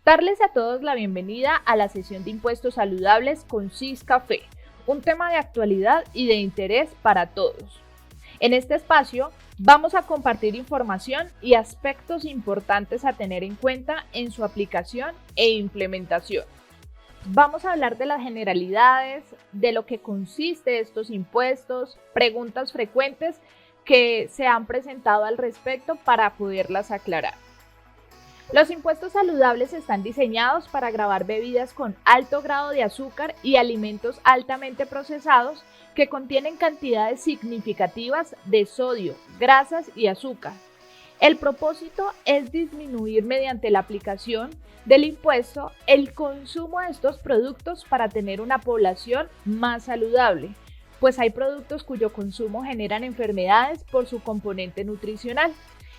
Darles a todos la bienvenida a la sesión de impuestos saludables con CIS Café, un tema de actualidad y de interés para todos. En este espacio vamos a compartir información y aspectos importantes a tener en cuenta en su aplicación e implementación. Vamos a hablar de las generalidades, de lo que consiste estos impuestos, preguntas frecuentes que se han presentado al respecto para poderlas aclarar. Los impuestos saludables están diseñados para gravar bebidas con alto grado de azúcar y alimentos altamente procesados que contienen cantidades significativas de sodio, grasas y azúcar. El propósito es disminuir mediante la aplicación del impuesto el consumo de estos productos para tener una población más saludable, pues hay productos cuyo consumo generan enfermedades por su componente nutricional.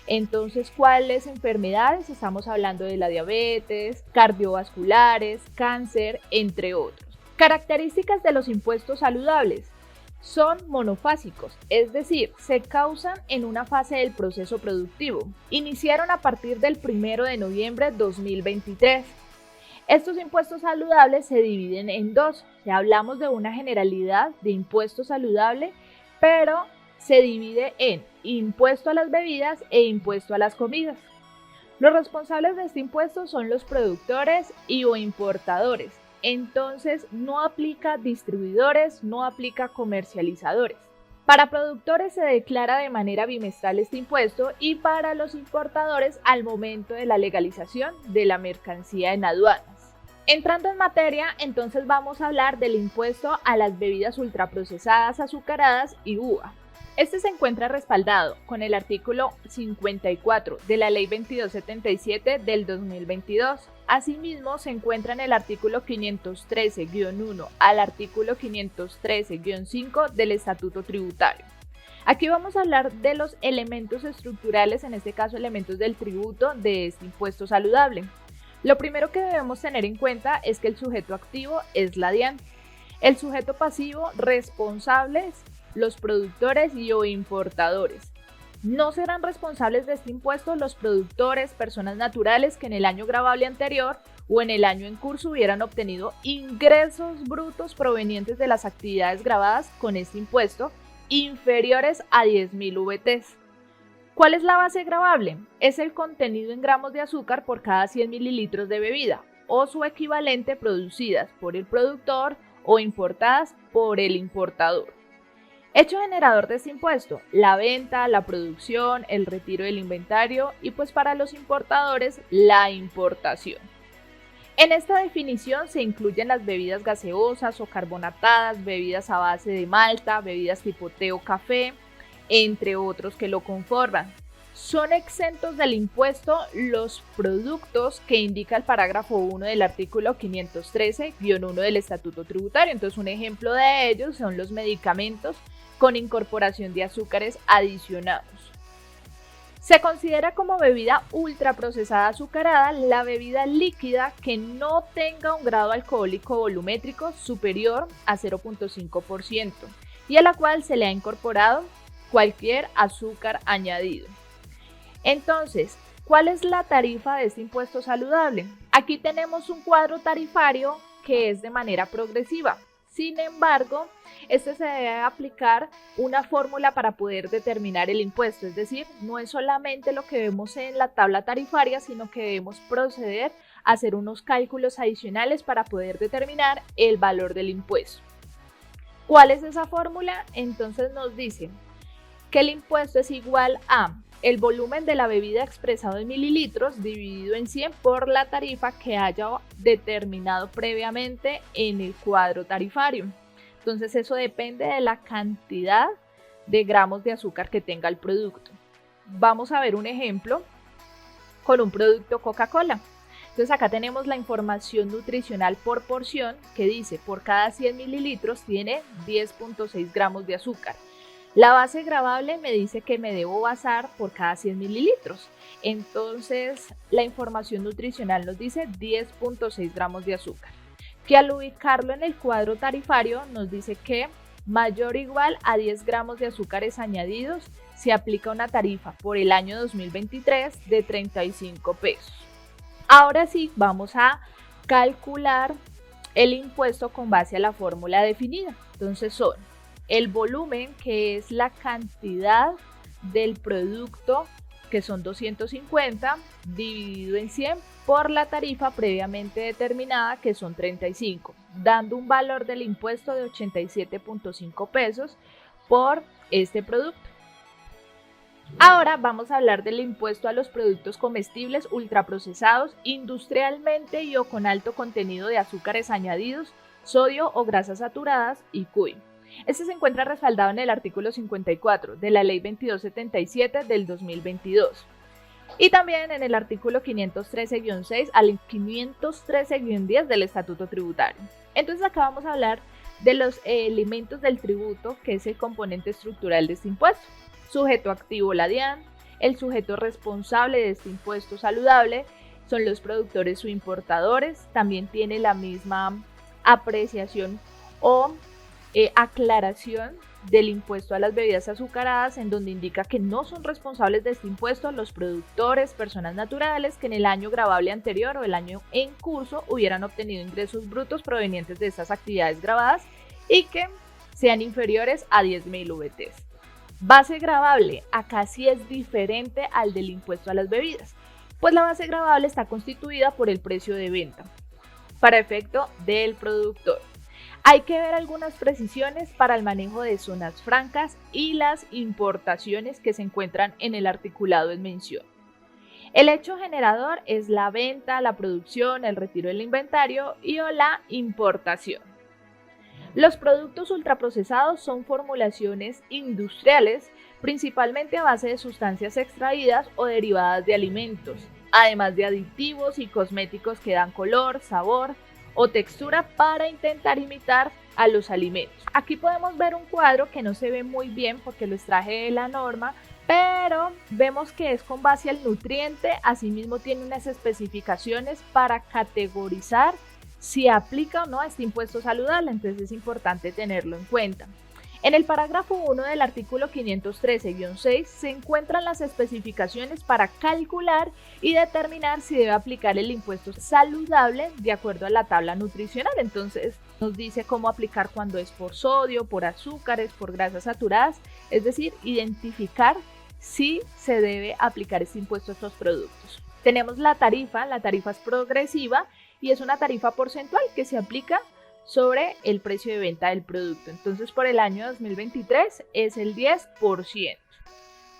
Entonces, ¿cuáles enfermedades? Estamos hablando de la diabetes, cardiovasculares, cáncer, entre otros. Características de los impuestos saludables. Son monofásicos, es decir, se causan en una fase del proceso productivo. Iniciaron a partir del 1 de noviembre de 2023. Estos impuestos saludables se dividen en dos. Ya hablamos de una generalidad de impuesto saludable, pero se divide en impuesto a las bebidas e impuesto a las comidas. Los responsables de este impuesto son los productores y o importadores. Entonces no aplica distribuidores, no aplica comercializadores. Para productores se declara de manera bimestral este impuesto y para los importadores al momento de la legalización de la mercancía en aduanas. Entrando en materia, entonces vamos a hablar del impuesto a las bebidas ultraprocesadas, azucaradas y uva. Este se encuentra respaldado con el artículo 54 de la Ley 2277 del 2022. Asimismo, se encuentra en el artículo 513-1 al artículo 513-5 del Estatuto Tributario. Aquí vamos a hablar de los elementos estructurales, en este caso elementos del tributo de este impuesto saludable. Lo primero que debemos tener en cuenta es que el sujeto activo es la DIAN. El sujeto pasivo responsable es los productores y o importadores. No serán responsables de este impuesto los productores, personas naturales que en el año gravable anterior o en el año en curso hubieran obtenido ingresos brutos provenientes de las actividades gravadas con este impuesto inferiores a 10.000 VTs. ¿Cuál es la base gravable? Es el contenido en gramos de azúcar por cada 100 mililitros de bebida o su equivalente producidas por el productor o importadas por el importador. Hecho generador de este impuesto, la venta, la producción, el retiro del inventario y pues para los importadores, la importación. En esta definición se incluyen las bebidas gaseosas o carbonatadas, bebidas a base de malta, bebidas tipo té o café, entre otros que lo conforman. Son exentos del impuesto los productos que indica el parágrafo 1 del artículo 513-1 del Estatuto Tributario. Entonces, un ejemplo de ellos son los medicamentos con incorporación de azúcares adicionados. Se considera como bebida ultraprocesada azucarada la bebida líquida que no tenga un grado alcohólico volumétrico superior a 0.5% y a la cual se le ha incorporado cualquier azúcar añadido. Entonces, ¿cuál es la tarifa de este impuesto saludable? Aquí tenemos un cuadro tarifario que es de manera progresiva. Sin embargo, este se debe aplicar una fórmula para poder determinar el impuesto, es decir, no es solamente lo que vemos en la tabla tarifaria, sino que debemos proceder a hacer unos cálculos adicionales para poder determinar el valor del impuesto. ¿Cuál es esa fórmula? Entonces nos dice que el impuesto es igual a el volumen de la bebida expresado en mililitros dividido en 100 por la tarifa que haya determinado previamente en el cuadro tarifario. Entonces eso depende de la cantidad de gramos de azúcar que tenga el producto. Vamos a ver un ejemplo con un producto Coca-Cola. Entonces acá tenemos la información nutricional por porción que dice por cada 100 mililitros tiene 10.6 gramos de azúcar. La base gravable me dice que me debo basar por cada 100 mililitros. Entonces, la información nutricional nos dice 10.6 gramos de azúcar. Que al ubicarlo en el cuadro tarifario nos dice que mayor o igual a 10 gramos de azúcares añadidos se aplica una tarifa por el año 2023 de 35 pesos. Ahora sí, vamos a calcular el impuesto con base a la fórmula definida. Entonces son el volumen, que es la cantidad del producto, que son 250, dividido en 100 por la tarifa previamente determinada, que son 35, dando un valor del impuesto de 87.5 pesos por este producto. Ahora vamos a hablar del impuesto a los productos comestibles ultraprocesados industrialmente y o con alto contenido de azúcares añadidos, sodio o grasas saturadas y cuy. Este se encuentra respaldado en el artículo 54 de la Ley 2277 del 2022 y también en el artículo 513-6 al 513-10 del Estatuto Tributario. Entonces acá vamos a hablar de los elementos del tributo, que es el componente estructural de este impuesto. Sujeto activo, la DIAN. El sujeto responsable de este impuesto saludable son los productores o importadores. También tiene la misma apreciación o aclaración del impuesto a las bebidas azucaradas, en donde indica que no son responsables de este impuesto los productores, personas naturales que en el año gravable anterior o el año en curso hubieran obtenido ingresos brutos provenientes de estas actividades gravadas y que sean inferiores a 10.000 VTs. Base gravable, acá sí es diferente al del impuesto a las bebidas, pues la base gravable está constituida por el precio de venta para efecto del productor. Hay que ver algunas precisiones para el manejo de zonas francas y las importaciones que se encuentran en el articulado en mención. El hecho generador es la venta, la producción, el retiro del inventario y o la importación. Los productos ultraprocesados son formulaciones industriales, principalmente a base de sustancias extraídas o derivadas de alimentos, además de aditivos y cosméticos que dan color, sabor o textura para intentar imitar a los alimentos. Aquí podemos ver un cuadro que no se ve muy bien porque lo extraje de la norma, pero vemos que es con base al nutriente. Asimismo tiene unas especificaciones para categorizar si aplica o no a este impuesto saludable, entonces es importante tenerlo en cuenta. En el parágrafo 1 del artículo 513-6 se encuentran las especificaciones para calcular y determinar si debe aplicar el impuesto saludable de acuerdo a la tabla nutricional. Entonces nos dice cómo aplicar cuando es por sodio, por azúcares, por grasas saturadas, es decir, identificar si se debe aplicar este impuesto a estos productos. Tenemos la tarifa es progresiva y es una tarifa porcentual que se aplica sobre el precio de venta del producto. Entonces por el año 2023 es el 10%.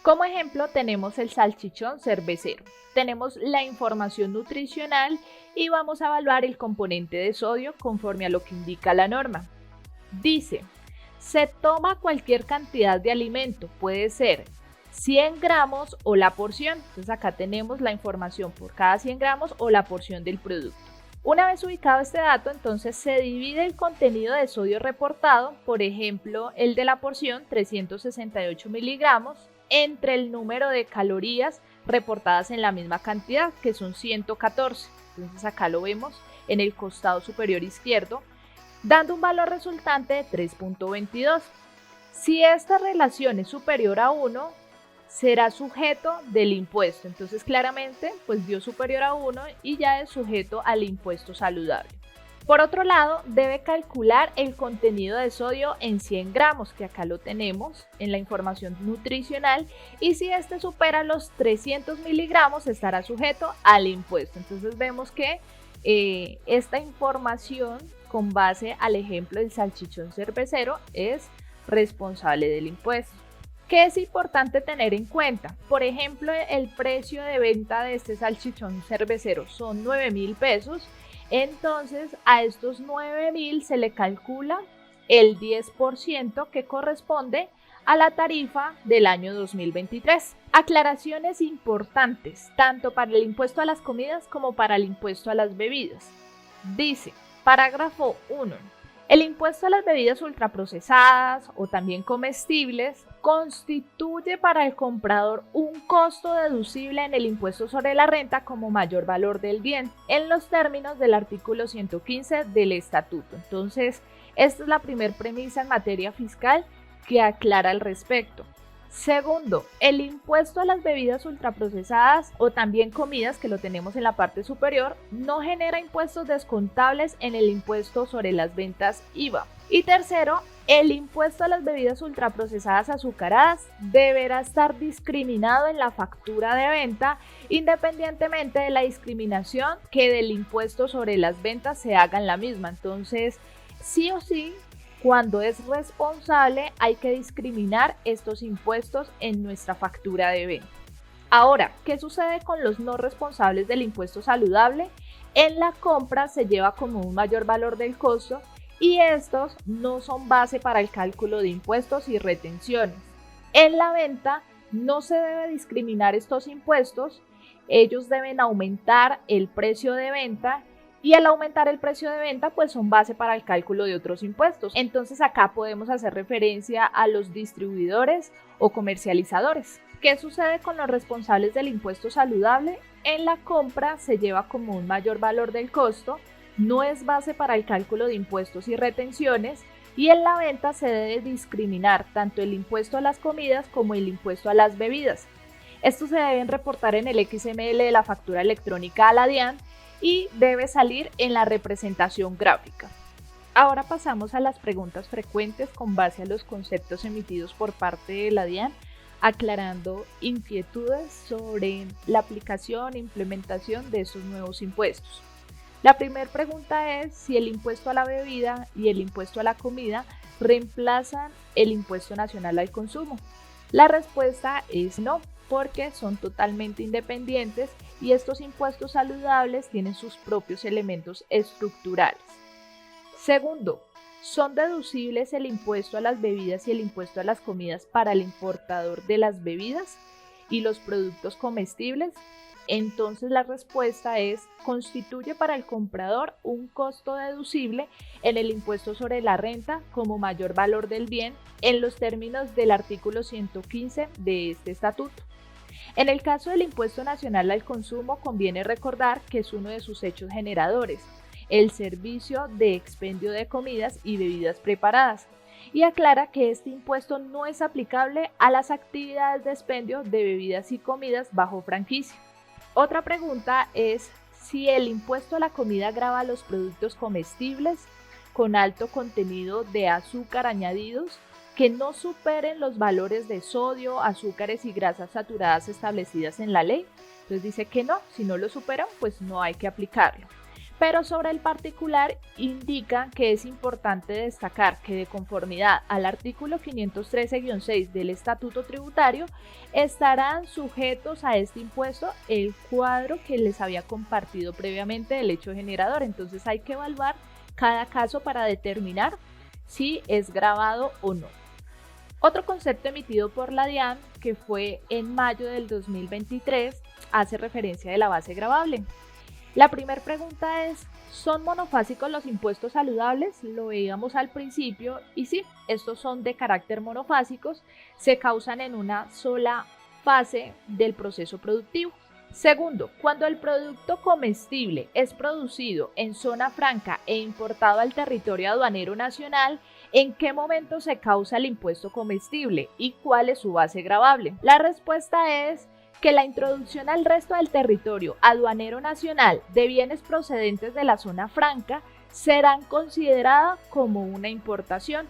Como ejemplo tenemos el salchichón cervecero. Tenemos la información nutricional y vamos a evaluar el componente de sodio conforme a lo que indica la norma. Dice, se toma cualquier cantidad de alimento, puede ser 100 gramos o la porción. Entonces acá tenemos la información por cada 100 gramos o la porción del producto. Una vez ubicado este dato, entonces se divide el contenido de sodio reportado, por ejemplo, el de la porción 368 miligramos, entre el número de calorías reportadas en la misma cantidad, que son 114. Entonces acá lo vemos en el costado superior izquierdo, dando un valor resultante de 3.22. Si esta relación es superior a 1, será sujeto del impuesto. Entonces claramente pues dio superior a 1 y ya es sujeto al impuesto saludable. Por otro lado, debe calcular el contenido de sodio en 100 gramos, que acá lo tenemos en la información nutricional, y si este supera los 300 miligramos estará sujeto al impuesto. Entonces vemos que esta información con base al ejemplo del salchichón cervecero es responsable del impuesto. ¿Qué es importante tener en cuenta? Por ejemplo, el precio de venta de este salchichón cervecero son 9.000 pesos. Entonces, a estos 9.000 se le calcula el 10% que corresponde a la tarifa del año 2023. Aclaraciones importantes, tanto para el impuesto a las comidas como para el impuesto a las bebidas. Dice, parágrafo 1. El impuesto a las bebidas ultraprocesadas o también comestibles constituye para el comprador un costo deducible en el impuesto sobre la renta como mayor valor del bien, en los términos del artículo 115 del Estatuto. Entonces, esta es la primera premisa en materia fiscal que aclara al respecto. Segundo, el impuesto a las bebidas ultraprocesadas o también comidas, que lo tenemos en la parte superior, no genera impuestos descontables en el impuesto sobre las ventas IVA. Y tercero, el impuesto a las bebidas ultraprocesadas azucaradas deberá estar discriminado en la factura de venta, independientemente de la discriminación que del impuesto sobre las ventas se haga en la misma. Entonces, sí o sí, cuando es responsable, hay que discriminar estos impuestos en nuestra factura de venta. Ahora, ¿qué sucede con los no responsables del impuesto saludable? En la compra se lleva como un mayor valor del costo y estos no son base para el cálculo de impuestos y retenciones. En la venta no se debe discriminar estos impuestos, ellos deben aumentar el precio de venta. Y al aumentar el precio de venta, pues son base para el cálculo de otros impuestos. Entonces acá podemos hacer referencia a los distribuidores o comercializadores. ¿Qué sucede con los responsables del impuesto saludable? En la compra se lleva como un mayor valor del costo, no es base para el cálculo de impuestos y retenciones, y en la venta se debe discriminar tanto el impuesto a las comidas como el impuesto a las bebidas. Estos se deben reportar en el XML de la factura electrónica a la DIAN y debe salir en la representación gráfica. Ahora pasamos a las preguntas frecuentes con base a los conceptos emitidos por parte de la DIAN, aclarando inquietudes sobre la aplicación e implementación de estos nuevos impuestos. La primera pregunta es si el impuesto a la bebida y el impuesto a la comida reemplazan el impuesto nacional al consumo. La respuesta es no, porque son totalmente independientes y estos impuestos saludables tienen sus propios elementos estructurales. Segundo, ¿son deducibles el impuesto a las bebidas y el impuesto a las comidas para el importador de las bebidas y los productos comestibles? Entonces la respuesta es, constituye para el comprador un costo deducible en el impuesto sobre la renta como mayor valor del bien en los términos del artículo 115 de este estatuto. En el caso del impuesto nacional al consumo, conviene recordar que es uno de sus hechos generadores, el servicio de expendio de comidas y bebidas preparadas, y aclara que este impuesto no es aplicable a las actividades de expendio de bebidas y comidas bajo franquicia. Otra pregunta es si el impuesto a la comida grava los productos comestibles con alto contenido de azúcar añadidos que no superen los valores de sodio, azúcares y grasas saturadas establecidas en la ley. Entonces dice que no, si no lo superan, pues no hay que aplicarlo. Pero sobre el particular indica que es importante destacar que de conformidad al artículo 513-6 del Estatuto Tributario estarán sujetos a este impuesto el cuadro que les había compartido previamente del hecho generador. Entonces hay que evaluar cada caso para determinar si es gravado o no. Otro concepto emitido por la DIAN, que fue en mayo del 2023, hace referencia de la base gravable. La primera pregunta es, ¿son monofásicos los impuestos saludables? Lo veíamos al principio y sí, estos son de carácter monofásicos, se causan en una sola fase del proceso productivo. Segundo, cuando el producto comestible es producido en zona franca e importado al territorio aduanero nacional, ¿en qué momento se causa el impuesto comestible y cuál es su base gravable? La respuesta es que la introducción al resto del territorio aduanero nacional de bienes procedentes de la zona franca serán consideradas como una importación.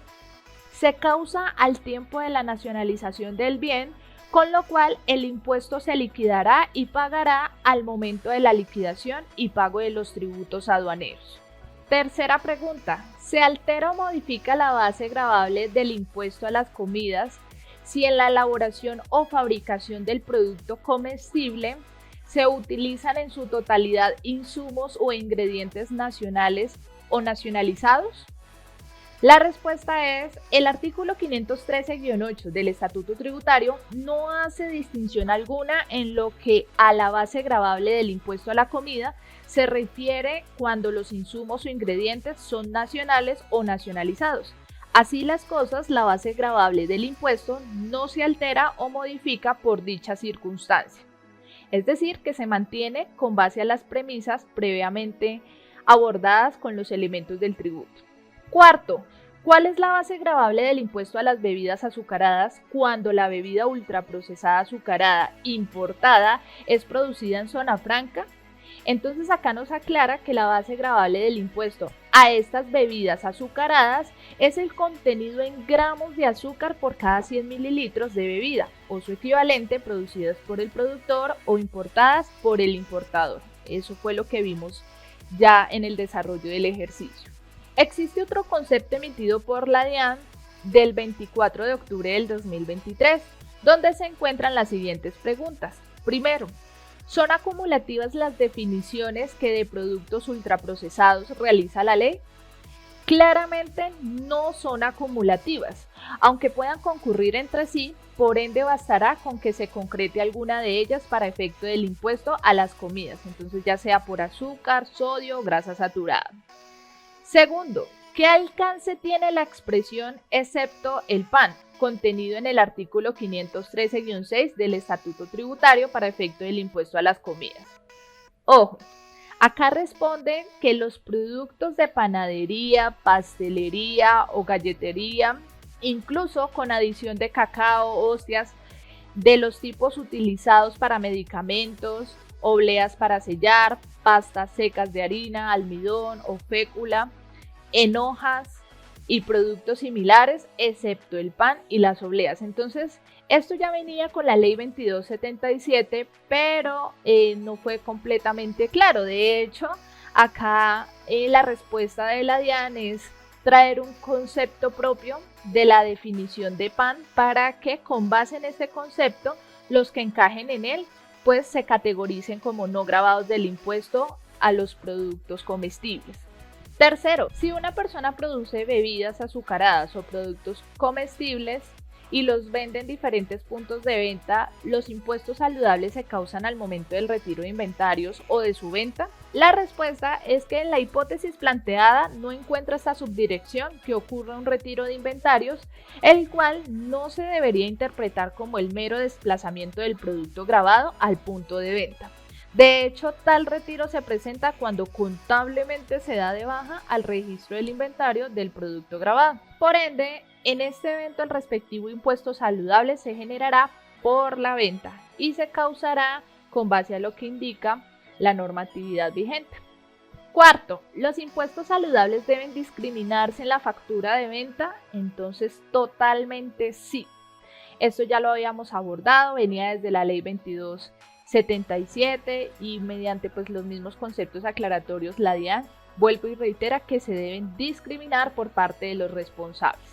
Se causa al tiempo de la nacionalización del bien, con lo cual el impuesto se liquidará y pagará al momento de la liquidación y pago de los tributos aduaneros. Tercera pregunta, ¿se altera o modifica la base gravable del impuesto a las comidas si en la elaboración o fabricación del producto comestible se utilizan en su totalidad insumos o ingredientes nacionales o nacionalizados? La respuesta es, el artículo 513-8 del Estatuto Tributario no hace distinción alguna en lo que a la base gravable del impuesto a la comida se refiere cuando los insumos o ingredientes son nacionales o nacionalizados. Así las cosas, la base gravable del impuesto no se altera o modifica por dicha circunstancia. Es decir, que se mantiene con base a las premisas previamente abordadas con los elementos del tributo. Cuarto, ¿Cuál es la base gravable del impuesto a las bebidas azucaradas cuando la bebida ultraprocesada azucarada importada es producida en zona franca? Entonces acá nos aclara que la base gravable del impuesto a estas bebidas azucaradas es el contenido en gramos de azúcar por cada 100 mililitros de bebida o su equivalente producidas por el productor o importadas por el importador. Eso fue lo que vimos ya en el desarrollo del ejercicio. Existe otro concepto emitido por la DIAN del 24 de octubre del 2023, donde se encuentran las siguientes preguntas. Primero, ¿son acumulativas las definiciones que de productos ultraprocesados realiza la ley? Claramente no son acumulativas, aunque puedan concurrir entre sí, por ende bastará con que se concrete alguna de ellas para efecto del impuesto a las comidas, entonces ya sea por azúcar, sodio o grasa saturada. Segundo, ¿qué alcance tiene la expresión excepto el pan, contenido en el artículo 513-6 del Estatuto Tributario para efecto del impuesto a las comidas? Ojo, acá responde que los productos de panadería, pastelería o galletería, incluso con adición de cacao, hostias, de los tipos utilizados para medicamentos, obleas para sellar, pastas secas de harina, almidón o fécula, en hojas y productos similares, excepto el pan y las obleas. Entonces, esto ya venía con la ley 2277, pero no fue completamente claro. De hecho, acá la respuesta de la DIAN es traer un concepto propio de la definición de pan para que con base en este concepto, los que encajen en él, pues se categoricen como no gravados del impuesto a los productos comestibles. Tercero, si una persona produce bebidas azucaradas o productos comestibles y los vende en diferentes puntos de venta, ¿los impuestos saludables se causan al momento del retiro de inventarios o de su venta? La respuesta es que en la hipótesis planteada no encuentra esta subdirección que ocurra un retiro de inventarios, el cual no se debería interpretar como el mero desplazamiento del producto gravado al punto de venta. De hecho, tal retiro se presenta cuando contablemente se da de baja al registro del inventario del producto gravado. Por ende, en este evento el respectivo impuesto saludable se generará por la venta y se causará con base a lo que indica la normatividad vigente. Cuarto, ¿los impuestos saludables deben discriminarse en la factura de venta? Entonces, totalmente sí. Esto ya lo habíamos abordado, venía desde la ley 2277 y mediante pues los mismos conceptos aclaratorios la DIAN vuelve y reitera que se deben discriminar por parte de los responsables.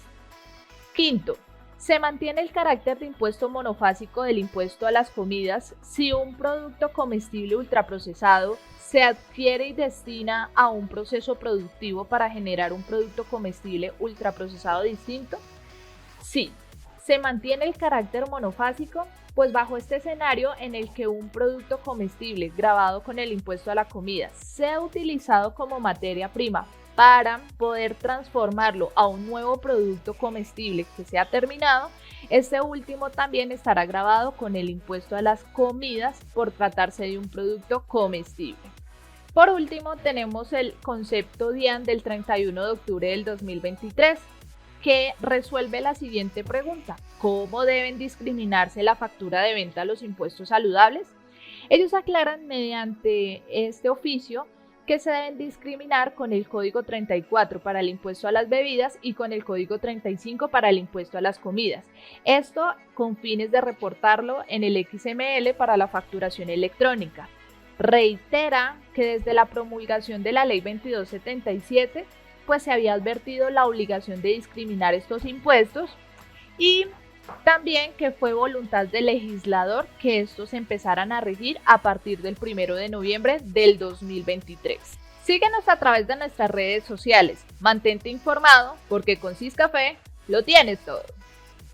Quinto, se mantiene el carácter de impuesto monofásico del impuesto a las comidas si un producto comestible ultraprocesado se adquiere y destina a un proceso productivo para generar un producto comestible ultraprocesado distinto. Sí, se mantiene el carácter monofásico, pues bajo este escenario en el que un producto comestible gravado con el impuesto a la comida sea utilizado como materia prima para poder transformarlo a un nuevo producto comestible que sea terminado, este último también estará gravado con el impuesto a las comidas por tratarse de un producto comestible. Por último, tenemos el concepto DIAN del 31 de octubre del 2023, que resuelve la siguiente pregunta: ¿cómo deben discriminarse la factura de venta a los impuestos saludables? Ellos aclaran mediante este oficio que se deben discriminar con el Código 34 para el impuesto a las bebidas y con el Código 35 para el impuesto a las comidas. Esto con fines de reportarlo en el XML para la facturación electrónica. Reitera que desde la promulgación de la Ley 2277 pues se había advertido la obligación de discriminar estos impuestos y también que fue voluntad del legislador que estos empezaran a regir a partir del 1 de noviembre del 2023. Síguenos a través de nuestras redes sociales, mantente informado porque con Siscafé lo tienes todo.